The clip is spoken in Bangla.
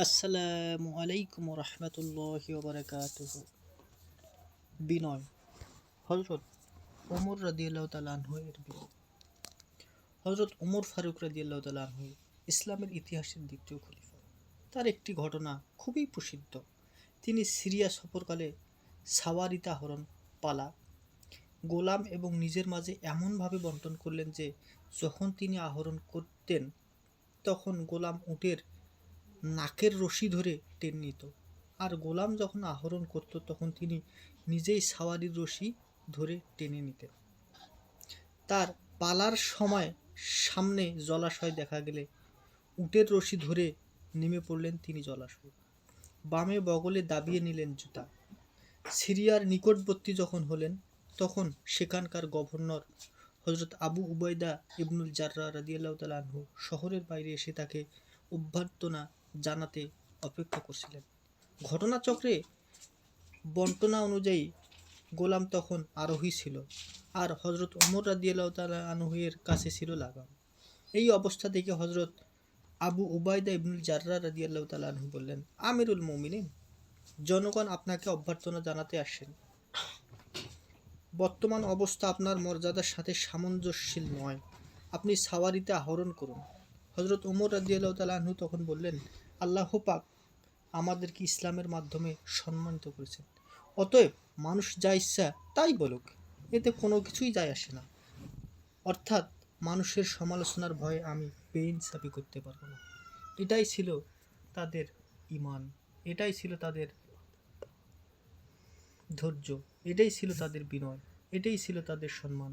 আসসালামু আলাইকুম রহমতুল্লাহি ওবারাকাতুহু। বিনয়। হজরত ওমর রাদিয়াল্লাহু তাআলা আনহু এর বিনয়। হজরত ওমর ফারুক রাদিয়াল্লাহু তাআলা আনহু ইসলামের ইতিহাসের দ্বিতীয় খলিফা। তার একটি ঘটনা খুবই প্রসিদ্ধ। তিনি সিরিয়া সফরকালে সাওয়ারিতা হরণ, পালা, গোলাম এবং নিজের মাঝে এমনভাবে বন্টন করলেন যে যখন তিনি আহরণ করতেন তখন গোলাম উটের নাকের রশি ধরে টেনে নিত, আর গোলাম যখন আহরণ করত তখন তিনি নিজেই সাওয়ারির রশি ধরে টেনে নিতেন। তার পালার সময় সামনে জলাশয় দেখা গেলে উটের রশি ধরে নেমে পড়লেন তিনি জলাশয়ে। বামে বগলে দাবিয়ে নিলেন জুতা। সিরিয়ার নিকটবর্তী যখন হলেন তখন সেখানকার গভর্নর হজরত আবু উবাইদা ইবনুল জাররাহ রাদিয়াল্লাহু তাআলা আনহু শহরের বাইরে এসে তাকে অভ্যর্থনা জানাতে অপেক্ষা করছিলেন। ঘটনাচক্রে বর্ণনা অনুযায়ী গোলাম তখন আরোহী ছিল, আর হজরত ওমর রাদিয়াল্লাহু তাআলা আনহু এর কাছে ছিল লাগাম। এই অবস্থা দেখে হজরত আবু উবাইদা ইবনুল জাররাহ রাদিয়াল্লাহু তাআলা আনহু বললেন, আমিরুল মুমিনিন, জনগণ আপনাকে অভ্যর্থনা জানাতে আসেন। বর্তমান অবস্থা আপনার মর্যাদার সাথে সামঞ্জস্যশীল নয়। আপনি সাওয়ারিতে আহরণ করুন। হজরত ওমর রাদিয়াল্লাহু তাআলা আনহু তখন বললেন, আল্লাহ পাক আমাদেরকে ইসলামের মাধ্যমে সম্মানিত করেছেন, অতএব মানুষ যা ইচ্ছা তাই বলুক, এতে কোনো কিছুই যায় আসে না। অর্থাৎ মানুষের সমালোচনার ভয়ে আমি বেইনসাফি করতে পারবো না। এটাই ছিল তাদের ঈমান, এটাই ছিল তাদের ধৈর্য, এটাই ছিল তাদের বিনয়, এটাই ছিল তাদের সম্মান।